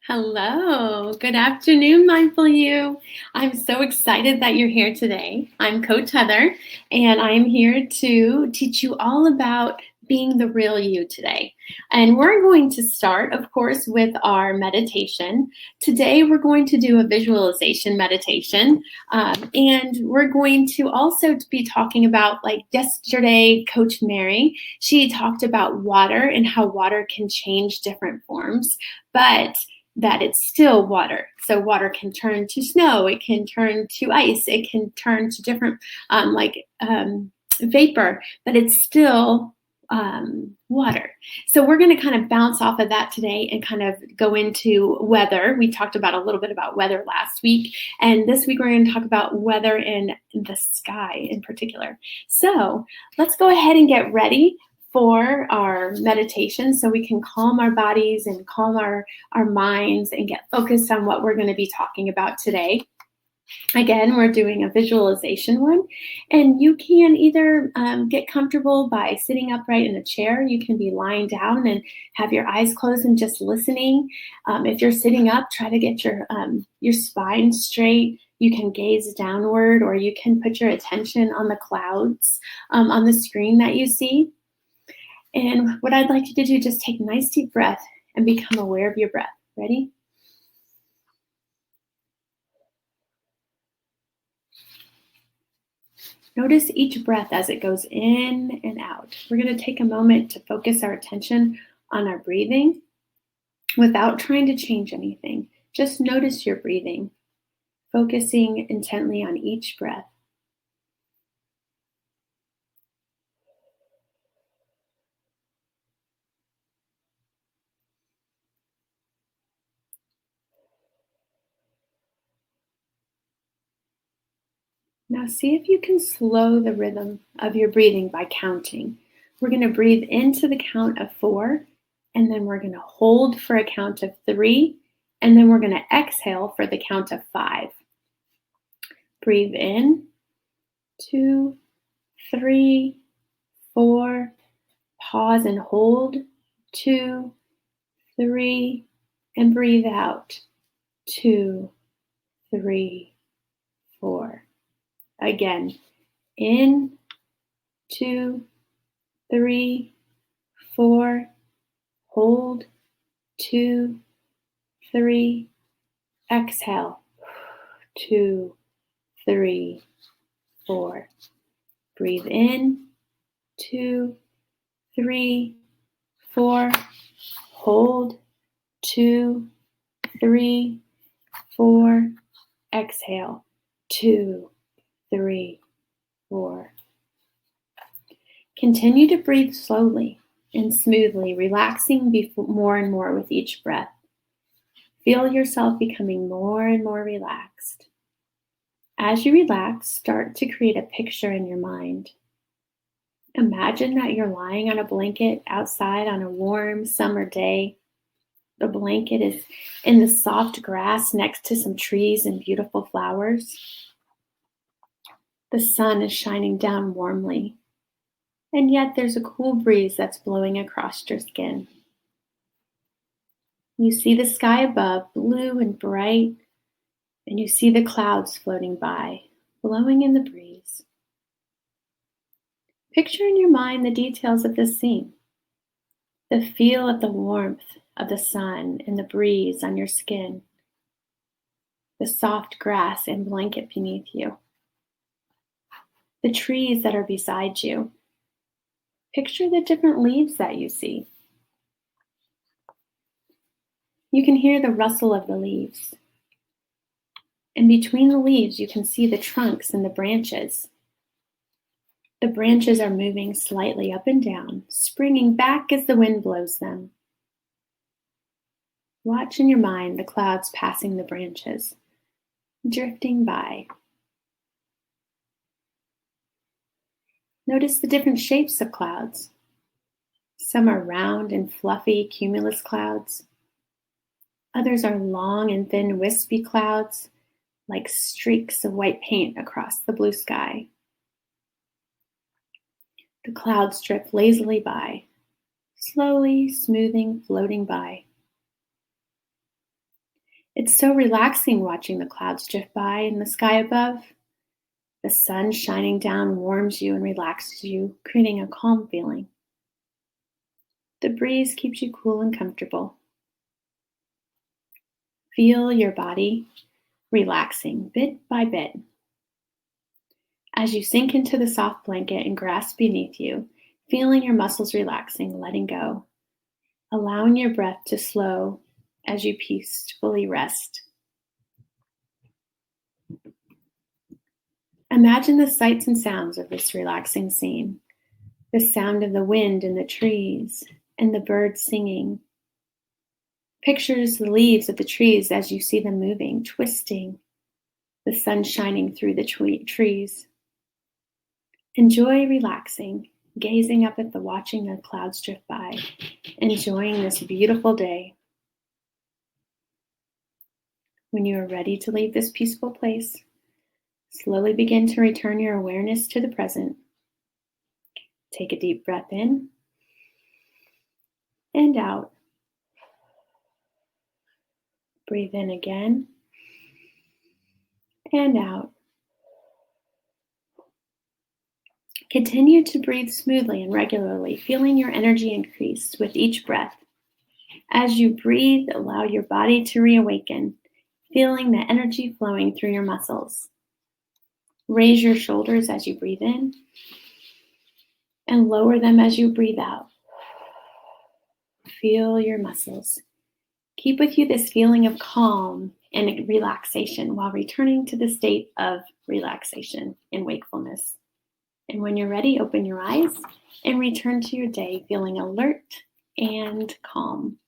Hello, good afternoon, Mindful You. I'm so excited that you're here today. I'm Coach Heather, and I'm here to teach you all about being the real you today. And we're going to start, of course, with our meditation. Today, we're going to do a visualization meditation, and we're going to also be talking about, like yesterday, Coach Mary, she talked about water and how water can change different forms, but that it's still water. So water can turn to snow, it can turn to ice, it can turn to different vapor, but it's still water. So we're going to kind of bounce off of that today and kind of go into weather. We talked about a little bit about weather last week, and this week we're going to talk about weather in the sky in particular. So let's go ahead and get ready for our meditation so we can calm our bodies and calm our minds and get focused on what we're going to be talking about today. Again, we're doing a visualization one, and you can either get comfortable by sitting upright in a chair. You can be lying down and have your eyes closed and just listening. If you're sitting up, try to get your spine straight. You can gaze downward, or you can put your attention on the clouds on the screen that you see. And what I'd like you to do, just take a nice deep breath and become aware of your breath. Ready? Notice each breath as it goes in and out. We're going to take a moment to focus our attention on our breathing without trying to change anything. Just notice your breathing, focusing intently on each breath. Now see if you can slow the rhythm of your breathing by counting. We're going to breathe into the count of 4, and then we're going to hold for a count of 3, and then we're going to exhale for the count of 5. Breathe in, 2, 3, 4. Pause and hold, 2, 3, and breathe out, 2, 3, 4. Again, in, 2, 3, 4, hold, 2, 3, exhale, 2, 3, 4. Breathe in, 2, 3, 4, hold, 2, 3, 4, exhale, 2, 3, 4. Continue to breathe slowly and smoothly, relaxing more and more with each breath. Feel yourself becoming more and more relaxed. As you relax, start to create a picture in your mind. Imagine that you're lying on a blanket outside on a warm summer day. The blanket is in the soft grass next to some trees and beautiful flowers. The sun is shining down warmly, and yet there's a cool breeze that's blowing across your skin. You see the sky above, blue and bright, and you see the clouds floating by, blowing in the breeze. Picture in your mind the details of this scene. The feel of the warmth of the sun and the breeze on your skin. The soft grass and blanket beneath you. The trees that are beside you. Picture the different leaves that you see. You can hear the rustle of the leaves. And between the leaves, you can see the trunks and the branches. The branches are moving slightly up and down, springing back as the wind blows them. Watch in your mind the clouds passing the branches, drifting by. Notice the different shapes of clouds. Some are round and fluffy cumulus clouds. Others are long and thin wispy clouds, like streaks of white paint across the blue sky. The clouds drift lazily by, slowly smoothing, floating by. It's so relaxing watching the clouds drift by in the sky above. The sun shining down warms you and relaxes you, creating a calm feeling. The breeze keeps you cool and comfortable. Feel your body relaxing bit by bit. As you sink into the soft blanket and grass beneath you, feeling your muscles relaxing, letting go, allowing your breath to slow as you peacefully rest. Imagine the sights and sounds of this relaxing scene. The sound of the wind in the trees and the birds singing. Pictures the leaves of the trees as you see them moving, twisting, the sun shining through the trees. Enjoy relaxing, gazing up at watching the clouds drift by, enjoying this beautiful day. When you are ready to leave this peaceful place, slowly begin to return your awareness to the present. Take a deep breath in and out. Breathe in again and out. Continue to breathe smoothly and regularly, feeling your energy increase with each breath. As you breathe, allow your body to reawaken, feeling the energy flowing through your muscles. Raise your shoulders as you breathe in and lower them as you breathe out. Feel your muscles. Keep with you this feeling of calm and relaxation while returning to the state of relaxation and wakefulness. And when you're ready, open your eyes and return to your day feeling alert and calm.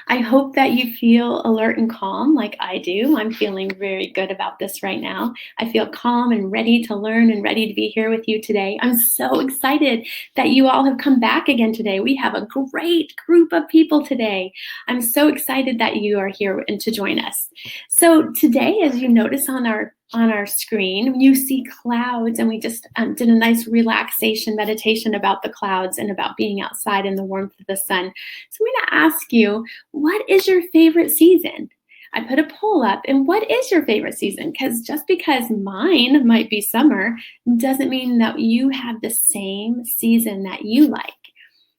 I hope that you feel alert and calm like I do. I'm feeling very good about this right now. I feel calm and ready to learn and ready to be here with you today. I'm so excited that you all have come back again today. We have a great group of people today. I'm so excited that you are here and to join us. So today, as you notice on our screen, you see clouds, and we just did a nice relaxation meditation about the clouds and about being outside in the warmth of the sun. So I'm going to ask you, what is your favorite season? I put a poll up, and what is your favorite season? Because just because mine might be summer doesn't mean that you have the same season that you like.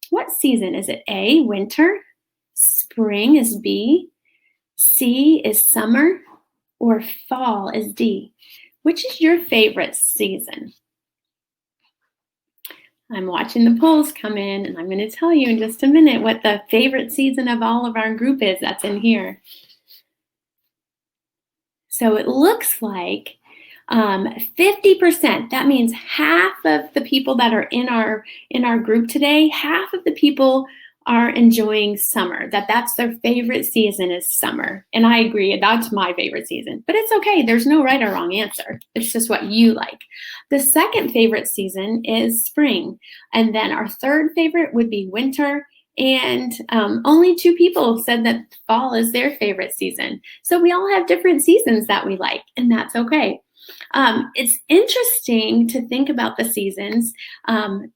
What season? Is it A, winter? Spring is B? C is summer? Or fall is D? Which is your favorite season? I'm watching the polls come in, and I'm going to tell you in just a minute what the favorite season of all of our group is that's in here. So it looks like 50%, that means half of the people that are in our group today, half of the people are enjoying summer, that's their favorite season is summer. And I agree, that's my favorite season. But it's okay, there's no right or wrong answer. It's just what you like. The second favorite season is spring. And then our third favorite would be winter. And only 2 people said that fall is their favorite season. So we all have different seasons that we like, and that's okay. It's interesting to think about the seasons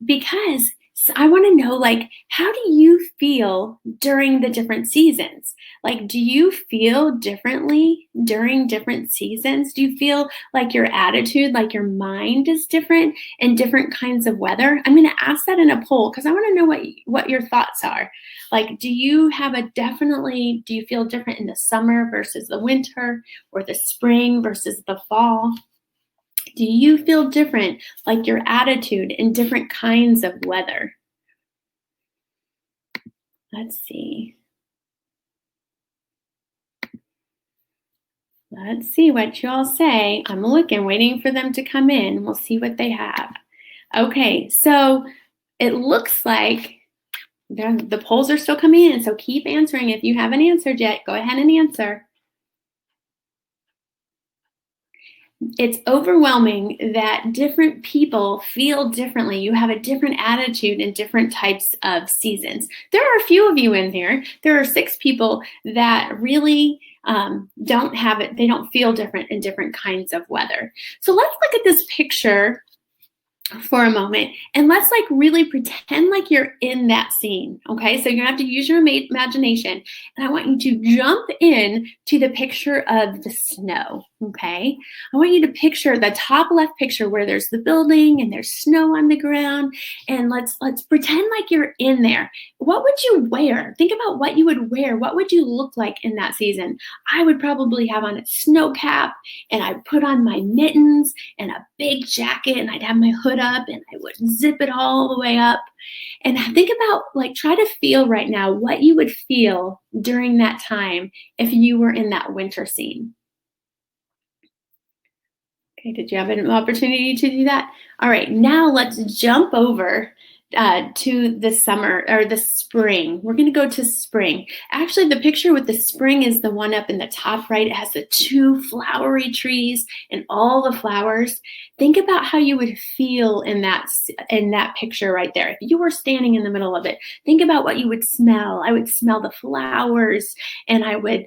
because I want to know, like, how do you feel during the different seasons? Like, do you feel differently during different seasons? Do you feel like your attitude, like your mind is different in different kinds of weather? I'm going to ask that in a poll because I want to know what your thoughts are. Like, do you feel different in the summer versus the winter, or the spring versus the fall? Do you feel different, like your attitude in different kinds of weather? Let's see. Let's see what you all say. I'm looking, waiting for them to come in. We'll see what they have. Okay, so it looks like the polls are still coming in, so keep answering. If you haven't answered yet, go ahead and answer. It's overwhelming that different people feel differently. You have a different attitude in different types of seasons. There are a few of you in here. There are 6 people that really don't have it. They don't feel different in different kinds of weather. So let's look at this picture for a moment, and let's like really pretend like you're in that scene. Okay, so you're gonna have to use your imagination, and I want you to jump in to the picture of the snow. Okay, I want you to picture the top left picture where there's the building and there's snow on the ground, and let's pretend like you're in there. What would you wear? Think about what you would wear. What would you look like in that season? I would probably have on a snow cap, and I'd put on my mittens and a big jacket, and I'd have my hood up, and I would zip it all the way up. And think about, like, try to feel right now what you would feel during that time if you were in that winter scene. Okay, did you have an opportunity to do that? All right, now let's jump over to the summer or the spring. We're going to go to spring. Actually, the picture with the spring is the one up in the top right. It has the two flowery trees and all the flowers. Think about how you would feel in that picture right there. If you were standing in the middle of it, think about what you would smell. I would smell the flowers, and I would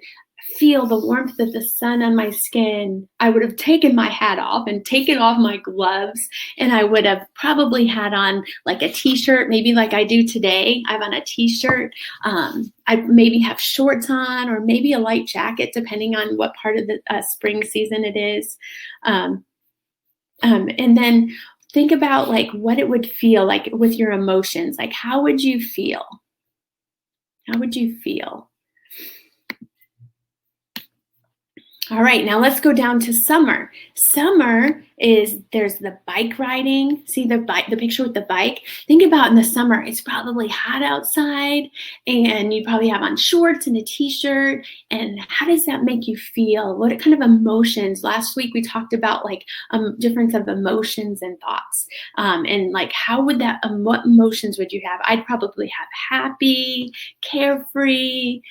feel the warmth of the sun on my skin. I would have taken my hat off and taken off my gloves, and I would have probably had on like a t-shirt, maybe like I do today. I have on a t-shirt. I maybe have shorts on, or maybe a light jacket, depending on what part of the spring season it is. And then think about like what it would feel like with your emotions. Like, how would you feel? How would you feel? All right, now let's go down to summer. Summer there's the bike riding. See the picture with the bike? Think about in the summer, it's probably hot outside, and you probably have on shorts and a t-shirt. And how does that make you feel? What kind of emotions? Last week we talked about like difference of emotions and thoughts. And like how would that, what emotions would you have? I'd probably have happy, carefree,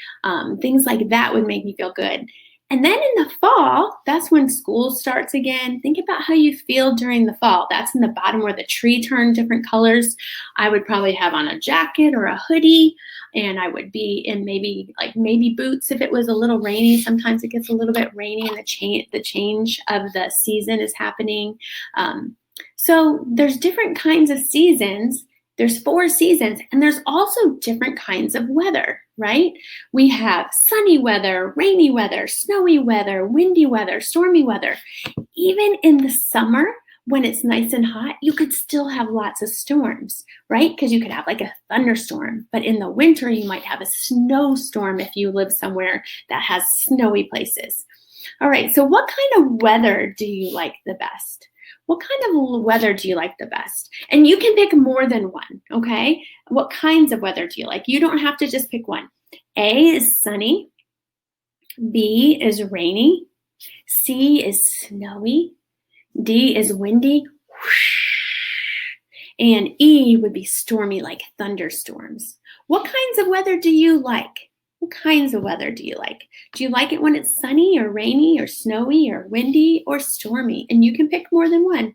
things like that would make me feel good. And then in the fall, that's when school starts again. Think about how you feel during the fall. That's in the bottom where the tree turned different colors. I would probably have on a jacket or a hoodie, and I would be in maybe boots if it was a little rainy. Sometimes it gets a little bit rainy, and the change of the season is happening. So there's different kinds of seasons. There's 4 seasons, and there's also different kinds of weather, right? We have sunny weather, rainy weather, snowy weather, windy weather, stormy weather. Even in the summer, when it's nice and hot, you could still have lots of storms, right? Because you could have like a thunderstorm. But in the winter, you might have a snowstorm if you live somewhere that has snowy places. All right, so what kind of weather do you like the best? What kind of weather do you like the best? And you can pick more than one, okay? What kinds of weather do you like? You don't have to just pick one. A is sunny. B is rainy. C is snowy. D is windy. And E would be stormy, like thunderstorms. What kinds of weather do you like? What kinds of weather do you like? Do you like it when it's sunny or rainy or snowy or windy or stormy? And you can pick more than one.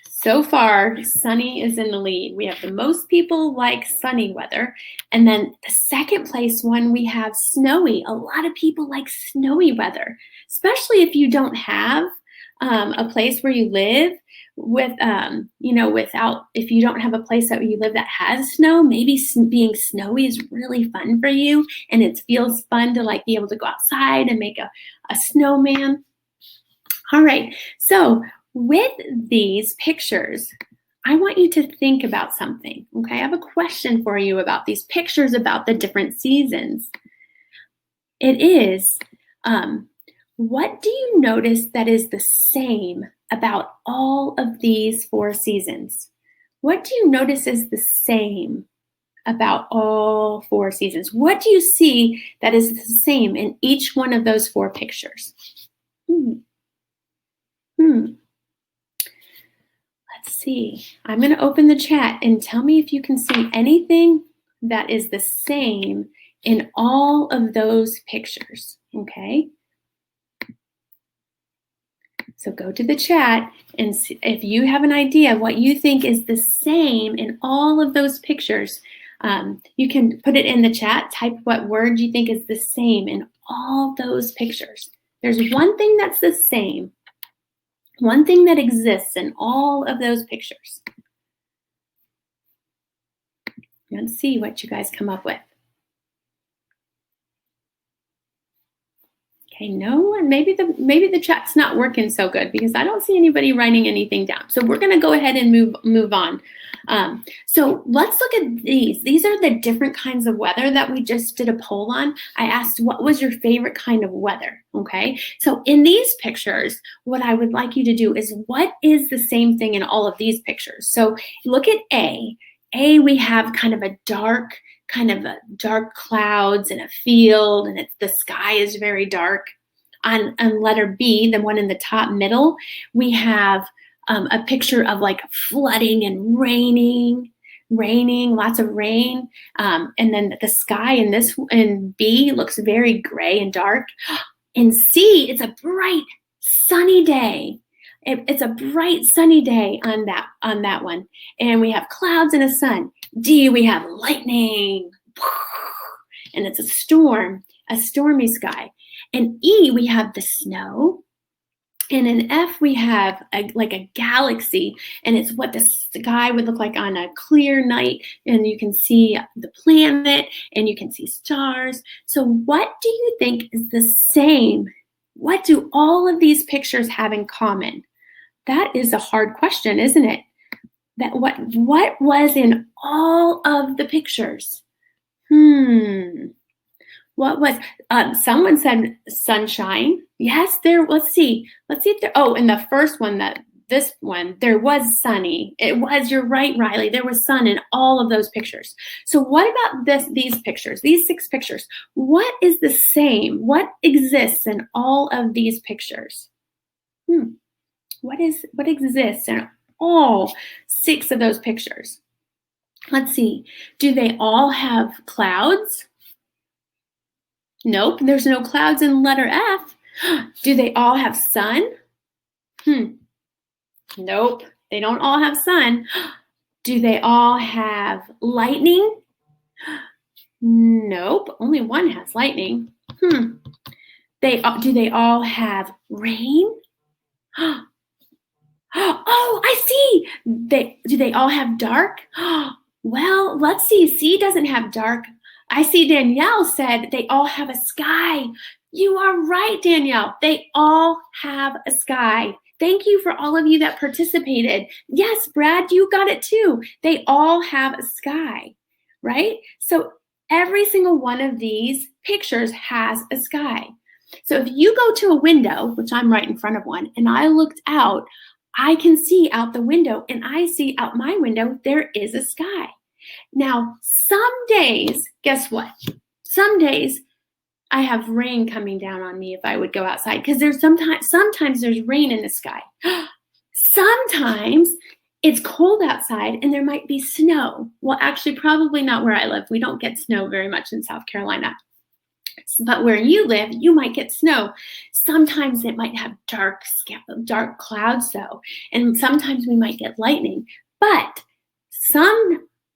So far, sunny is in the lead. We have the most people like sunny weather. And then the second place one, we have snowy. A lot of people like snowy weather, especially if you don't have a place where you live if you don't have a place that you live that has snow, maybe being snowy is really fun for you, and it feels fun to like be able to go outside and make a snowman. All right, so with these pictures, I want you to think about something, okay? I have a question for you about these pictures about the different seasons. It is, what do you notice that is the same about all of these 4 seasons? What do you notice is the same about all 4 seasons? What do you see that is the same in each one of those 4 pictures? Let's see. I'm going to open the chat and tell me if you can see anything that is the same in all of those pictures, okay? So go to the chat and see if you have an idea of what you think is the same in all of those pictures. You can put it in the chat, type what word you think is the same in all those pictures. There's one thing that's the same. One thing that exists in all of those pictures. Let's see what you guys come up with. Okay, no one, maybe the chat's not working so good because I don't see anybody writing anything down. So we're gonna go ahead and move on. So let's look at these. These are the different kinds of weather that we just did a poll on. I asked, what was your favorite kind of weather? Okay, so in these pictures, what I would like you to do is, what is the same thing in all of these pictures? So look at A. A, we have kind of a dark clouds and a field, and the sky is very dark. On letter B, the one in the top middle, we have a picture of like flooding and raining, lots of rain. And then the sky in B looks very gray and dark. In C, it's a bright sunny day. It's a bright sunny day on that one. And we have clouds and a sun. D, we have lightning. And it's a stormy sky. In E, we have the snow. And in F, we have like a galaxy, and it's what the sky would look like on a clear night, and you can see the planet, and you can see stars. So what do you think is the same? What do all of these pictures have in common? That is a hard question, isn't it? That what was in all of the pictures? What was, someone said sunshine. Yes, let's see if there, in the first one, this one, there was sunny. It was, you're right, Riley, there was sun in all of those pictures. So what about these pictures, these 6 pictures? What is the same? What exists in all of these pictures? What exists in all 6 of those pictures? Let's see, do they all have clouds? Nope, there's no clouds in letter F. Do they all have sun? Nope, they don't all have sun. Do they all have lightning? Nope, only one has lightning. Do they all have rain? Oh, I see. Do they all have dark? Well, let's see. C doesn't have dark. I see Danielle said they all have a sky. You are right, Danielle. They all have a sky. Thank you for all of you that participated. Yes, Brad, you got it too. They all have a sky, right? So every single one of these pictures has a sky. So if you go to a window, which I'm right in front of one, and I looked out, I can see out the window, and I see out my window, there is a sky. Now, some days, guess what? Some days I have rain coming down on me if I would go outside, because there's sometimes there's rain in the sky. Sometimes it's cold outside and there might be snow. Well, actually, probably not where I live. We don't get snow very much in South Carolina. But where you live, you might get snow. Sometimes it might have dark clouds though, and sometimes we might get lightning. But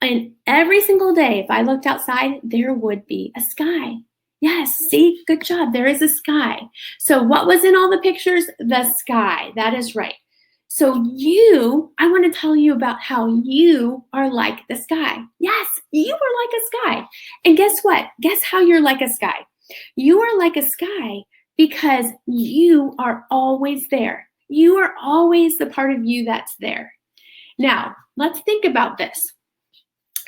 and every single day, if I looked outside, there would be a sky. Yes, see, good job. There is a sky. So what was in all the pictures? The sky. That is right. So I want to tell you about how you are like the sky. Yes, you are like a sky. And guess what? Guess how you're like a sky? You are like a sky because you are always there. You are always the part of you that's there. Now, let's think about this.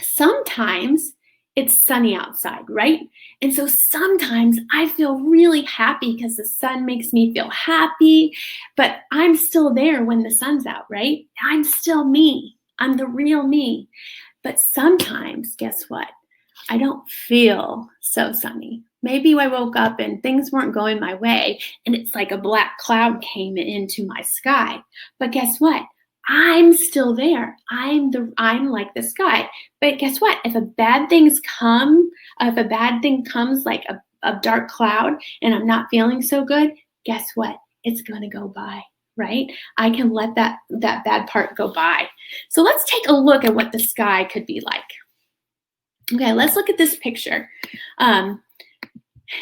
Sometimes it's sunny outside, right? And so sometimes I feel really happy because the sun makes me feel happy, but I'm still there when the sun's out, right? I'm still me. I'm the real me. But sometimes, guess what? I don't feel so sunny. Maybe I woke up and things weren't going my way and it's like a black cloud came into my sky. But guess what? I'm still there. I'm like the sky. But guess what? If a bad thing comes like a dark cloud and I'm not feeling so good, guess what? It's going to go by, right? I can let that bad part go by. So let's take a look at what the sky could be like. Okay, let's look at this picture.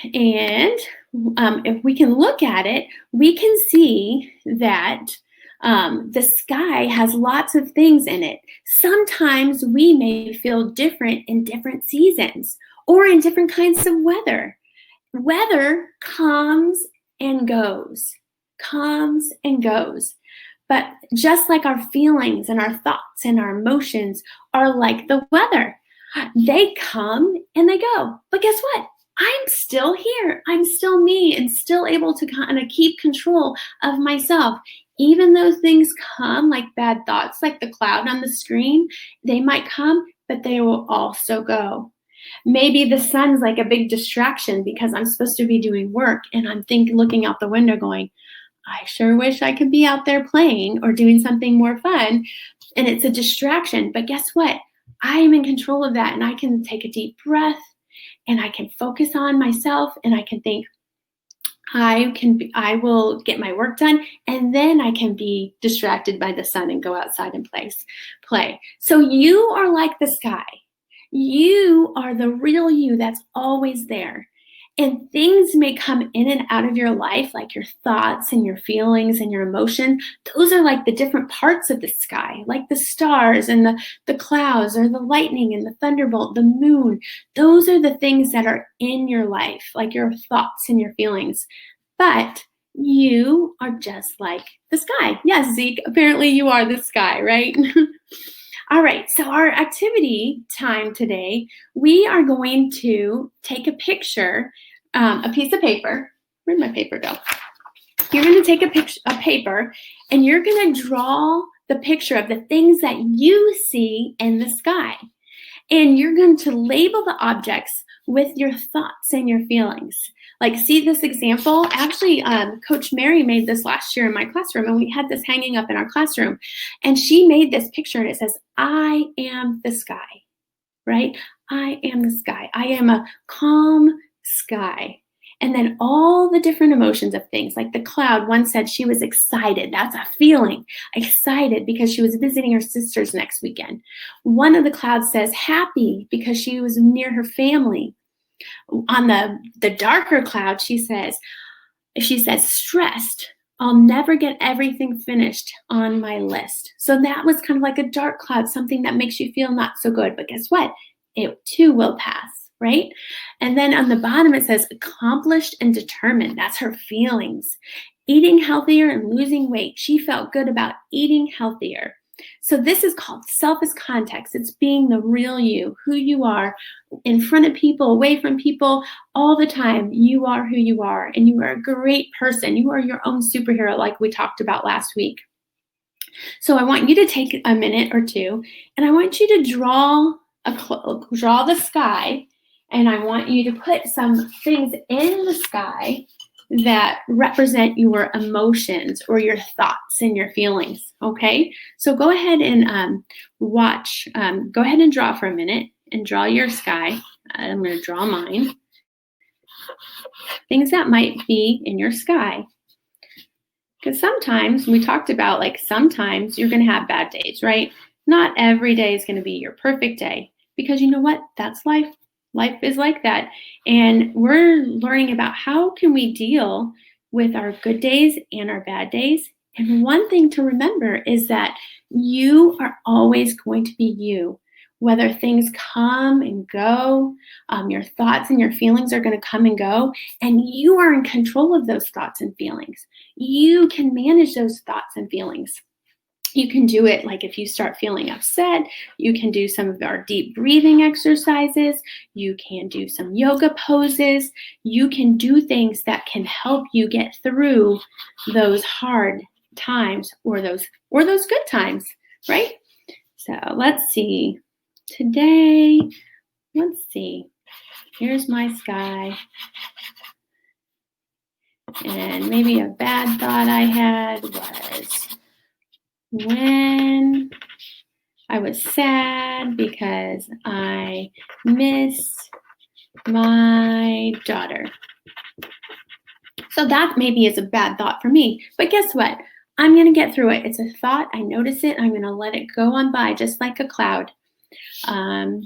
If we can look at it, we can see that The sky has lots of things in it. Sometimes we may feel different in different seasons or in different kinds of weather. Weather comes and goes, comes and goes. But just like our feelings and our thoughts and our emotions are like the weather, they come and they go. But guess what? I'm still here. I'm still me and still able to kind of keep control of myself. Even though things come like bad thoughts, like the cloud on the screen, they might come, but they will also go. Maybe the sun's like a big distraction because I'm supposed to be doing work and I'm looking out the window going, I sure wish I could be out there playing or doing something more fun. And it's a distraction. But guess what? I am in control of that, and I can take a deep breath and I can focus on myself and I can think, I will get my work done, and then I can be distracted by the sun and go outside and play. So you are like the sky. You are the real you that's always there. And things may come in and out of your life, like your thoughts and your feelings and your emotions. Those are like the different parts of the sky, like the stars and the clouds or the lightning and the thunderbolt, the moon. Those are the things that are in your life, like your thoughts and your feelings. But you are just like the sky. Yes, Zeke, apparently you are the sky, right? All right, so our activity time today, we are going to take a picture, a piece of paper. Where'd my paper go? You're going to take a paper, and you're going to draw the picture of the things that you see in the sky. And you're going to label the objects with your thoughts and your feelings. Like, see this example? Actually, Coach Mary made this last year in my classroom, and we had this hanging up in our classroom. And she made this picture, and it says, I am the sky, right? I am the sky. I am a calm sky. And then all the different emotions of things, like the cloud, one said she was excited. That's a feeling, excited because she was visiting her sisters next weekend. One of the clouds says happy because she was near her family. On the darker cloud, she says stressed. I'll never get everything finished on my list. So that was kind of like a dark cloud, something that makes you feel not so good. But guess what? It too will pass, right? And then on the bottom, it says accomplished and determined. That's her feelings. Eating healthier and losing weight. She felt good about eating healthier. So this is called self as context. It's being the real you, who you are, in front of people, away from people, all the time. You are who you are, and you are a great person. You are your own superhero, like we talked about last week. So I want you to take a minute or two, and I want you to draw the sky, and I want you to put some things in the sky that represent your emotions or your thoughts and your feelings, okay? So go ahead and watch. Go ahead and draw for a minute and draw your sky. I'm going to draw mine. Things that might be in your sky. Because sometimes, we talked about, like, sometimes you're going to have bad days, right? Not every day is going to be your perfect day. Because you know what? That's life. Life is like that. And we're learning about how can we deal with our good days and our bad days. And one thing to remember is that you are always going to be you. Whether things come and go, your thoughts and your feelings are going to come and go, and you are in control of those thoughts and feelings. You can manage those thoughts and feelings. You can do it, like if you start feeling upset, you can do some of our deep breathing exercises. You can do some yoga poses. You can do things that can help you get through those hard times or those good times, right? So let's see. Today, let's see. Here's my sky. And maybe a bad thought I had was when I was sad because I missed my daughter. So that maybe is a bad thought for me. But guess what? I'm going to get through it. It's a thought. I notice it. I'm going to let it go on by just like a cloud. I'm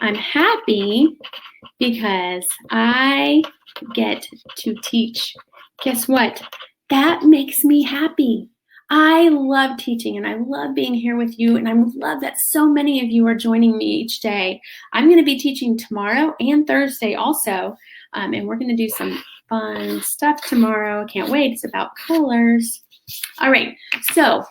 happy because I get to teach. Guess what? That makes me happy. I love teaching and I love being here with you, and I love that so many of you are joining me each day. I'm going to be teaching tomorrow and Thursday also, and we're going to do some fun stuff tomorrow. Can't wait. It's about colors. All right, so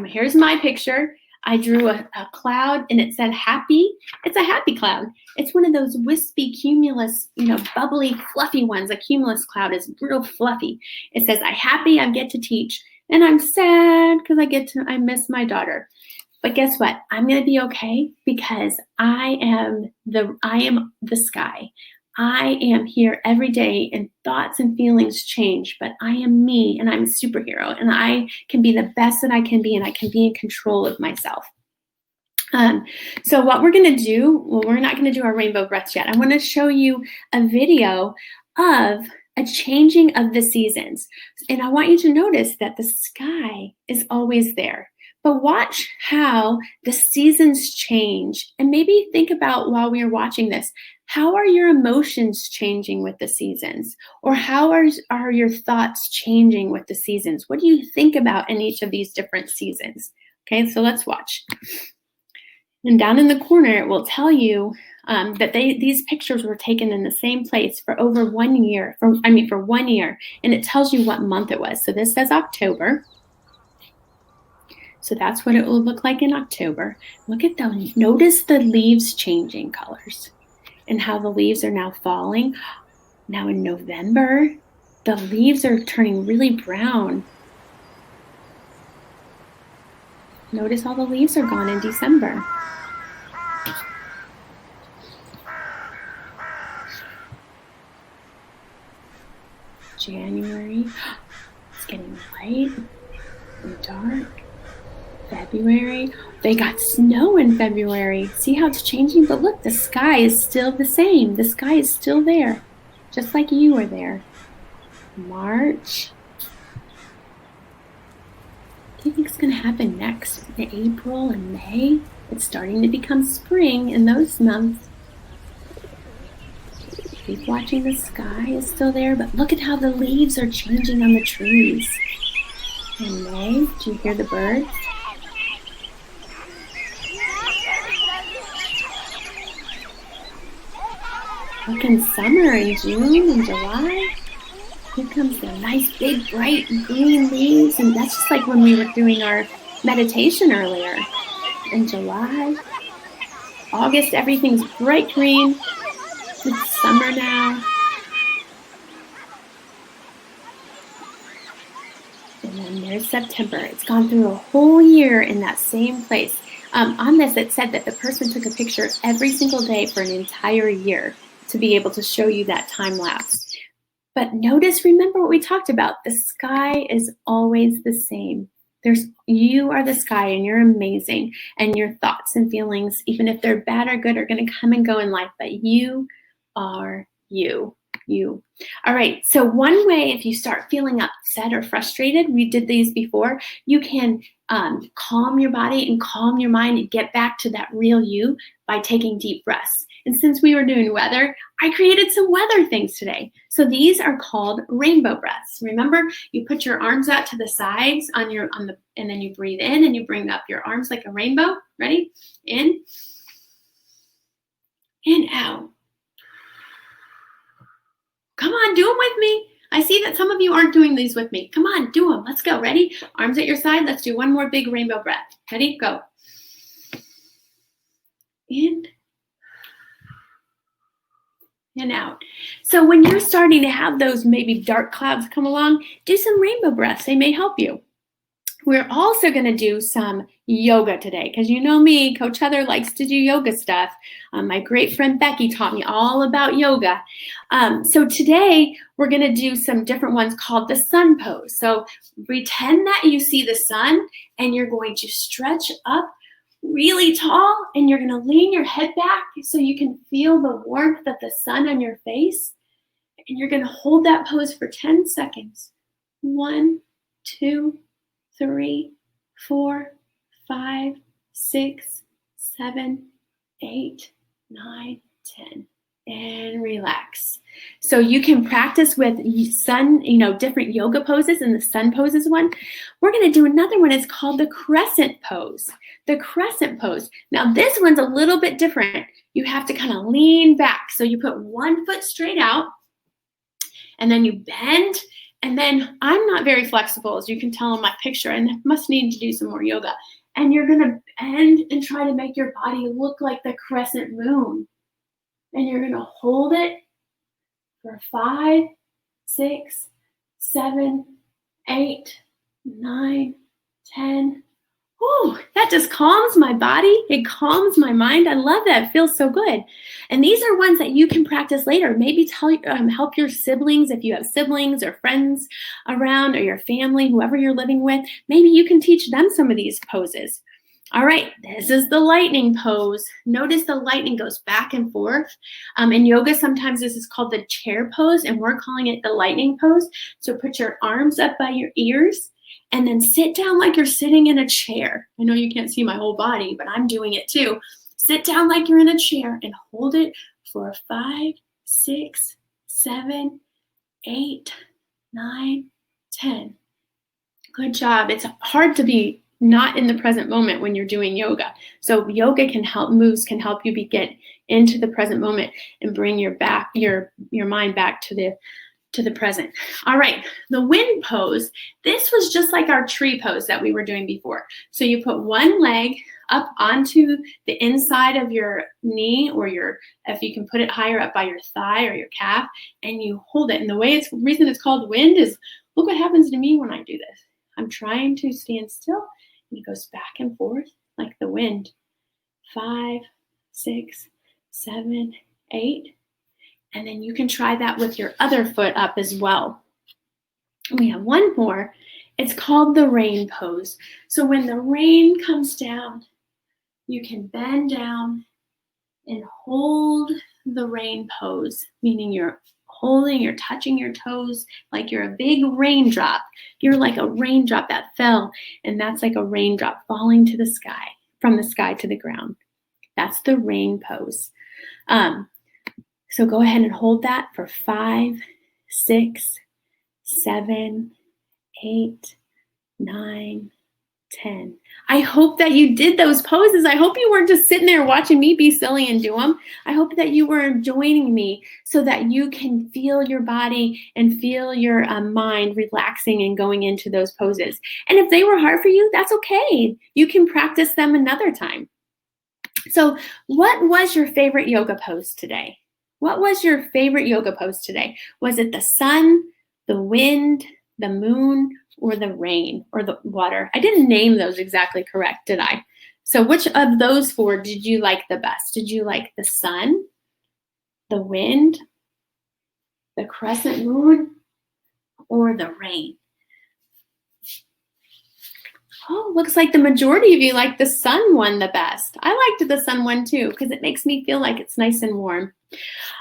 here's my picture. I drew a cloud and it said happy. It's a happy cloud. It's one of those wispy cumulus, bubbly, fluffy ones. A cumulus cloud is real fluffy. It says, I'm happy I get to teach, and I'm sad because I miss my daughter. But guess what? I'm going to be okay because I am the sky. I am here every day, and thoughts and feelings change, but I am me, and I'm a superhero, and I can be the best that I can be, and I can be in control of myself. So what we're going to do, we're not going to do our rainbow breaths yet. I want to show you a video of a changing of the seasons. And I want you to notice that the sky is always there. But watch how the seasons change, and maybe think about while we are watching this, how are your emotions changing with the seasons? Or how are your thoughts changing with the seasons? What do you think about in each of these different seasons? Okay, so let's watch. And down in the corner, it will tell you that these pictures were taken in the same place for over 1 year, for 1 year, and it tells you what month it was. So this says October. So that's what it will look like in October. Look at those. Notice the leaves changing colors and how the leaves are now falling. Now in November, the leaves are turning really brown. Notice all the leaves are gone in December. January, it's getting light and dark. February, they got snow in February. See how it's changing? But look, the sky is still the same. The sky is still there, just like you were there. March. What do you think is going to happen next? In April and May, it's starting to become spring in those months. Keep watching. The sky is still there, but look at how the leaves are changing on the trees. In May, do you hear the birds? Look in summer, in June and July. Here comes the nice big bright green leaves, and that's just like when we were doing our meditation earlier. In July, August, everything's bright green. It's summer now. And then there's September. It's gone through a whole year in that same place. On this, it said that the person took a picture every single day for an entire year to be able to show you that time lapse. But remember what we talked about. The sky is always the same. You are the sky, and you're amazing. And your thoughts and feelings, even if they're bad or good, are going to come and go in life. But you are you. You. All right, so one way, if you start feeling upset or frustrated, we did these before, you can calm your body and calm your mind and get back to that real you by taking deep breaths. And since we were doing weather, I created some weather things today. So these are called rainbow breaths. Remember, you put your arms out to the sides and then you breathe in and you bring up your arms like a rainbow. Ready? In and out. Come on, do them with me. I see that some of you aren't doing these with me. Come on, do them. Let's go. Ready? Arms at your side. Let's do one more big rainbow breath. Ready? Go. In and out. So when you're starting to have those maybe dark clouds come along, do some rainbow breaths. They may help you. We're also going to do some yoga today because you know me, Coach Heather likes to do yoga stuff. My great friend Becky taught me all about yoga. So today we're going to do some different ones called the sun pose. So pretend that you see the sun and you're going to stretch up really tall and you're going to lean your head back so you can feel the warmth of the sun on your face. And you're going to hold that pose for 10 seconds. 1, 2, 3, 4, 5, 6, 7, 8, 9, 10. and relax. So you can practice with sun, different yoga poses, and the sun pose is one. We're going to do another one. It's called the crescent pose. The crescent pose. Now this one's a little bit different. You have to kind of lean back. So you put one foot straight out, and then you bend. And then I'm not very flexible, as you can tell in my picture, and must need to do some more yoga. And you're going to bend and try to make your body look like the crescent moon. And you're going to hold it for 5, 6, 7, 8, 9, 10. Oh, that just calms my body. It calms my mind. I love that. It feels so good. And these are ones that you can practice later. Maybe help your siblings, if you have siblings or friends around, or your family, whoever you're living with. Maybe you can teach them some of these poses. All right, this is the lightning pose. Notice the lightning goes back and forth. In yoga, sometimes this is called the chair pose, and we're calling it the lightning pose. So put your arms up by your ears, and then sit down like you're sitting in a chair. I know you can't see my whole body, but I'm doing it too. Sit down like you're in a chair and hold it for 5, 6, 7, 8, 9, 10. Good job. It's hard to be not in the present moment when you're doing yoga. So yoga can help you get into the present moment and bring your mind back to the present. All right, the wind pose. This was just like our tree pose that we were doing before. So you put one leg up onto the inside of your knee, or if you can put it higher up by your thigh or your calf, and you hold it. And the reason it's called wind is, look what happens to me when I do this. I'm trying to stand still, and it goes back and forth like the wind. 5, 6, 7, 8. And then you can try that with your other foot up as well. We have one more. It's called the rain pose. So when the rain comes down, you can bend down and hold the rain pose, meaning you're touching your toes like you're a big raindrop. You're like a raindrop that fell, and that's like a raindrop falling to the sky, from the sky to the ground. That's the rain pose. So go ahead and hold that for 5, 6, 7, 8, 9, 10. I hope that you did those poses. I hope you weren't just sitting there watching me be silly and do them. I hope that you were joining me so that you can feel your body and feel your mind relaxing and going into those poses. And if they were hard for you, that's okay. You can practice them another time. So what was your favorite yoga pose today? What was your favorite yoga pose today? Was it the sun, the wind, the moon, or the rain, or the water? I didn't name those exactly correct, did I? So which of those 4 did you like the best? Did you like the sun, the wind, the crescent moon, or the rain? Oh, looks like the majority of you like the sun one the best. I liked the sun one too, because it makes me feel like it's nice and warm.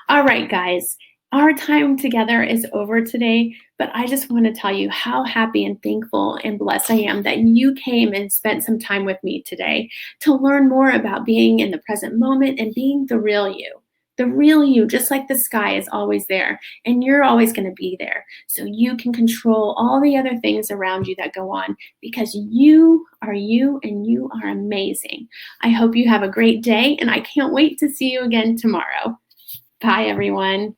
All right, guys, our time together is over today, but I just want to tell you how happy and thankful and blessed I am that you came and spent some time with me today to learn more about being in the present moment and being the real you. The real you, just like the sky, is always there, and you're always going to be there. So you can control all the other things around you that go on, because you are you and you are amazing. I hope you have a great day, and I can't wait to see you again tomorrow. Bye, everyone.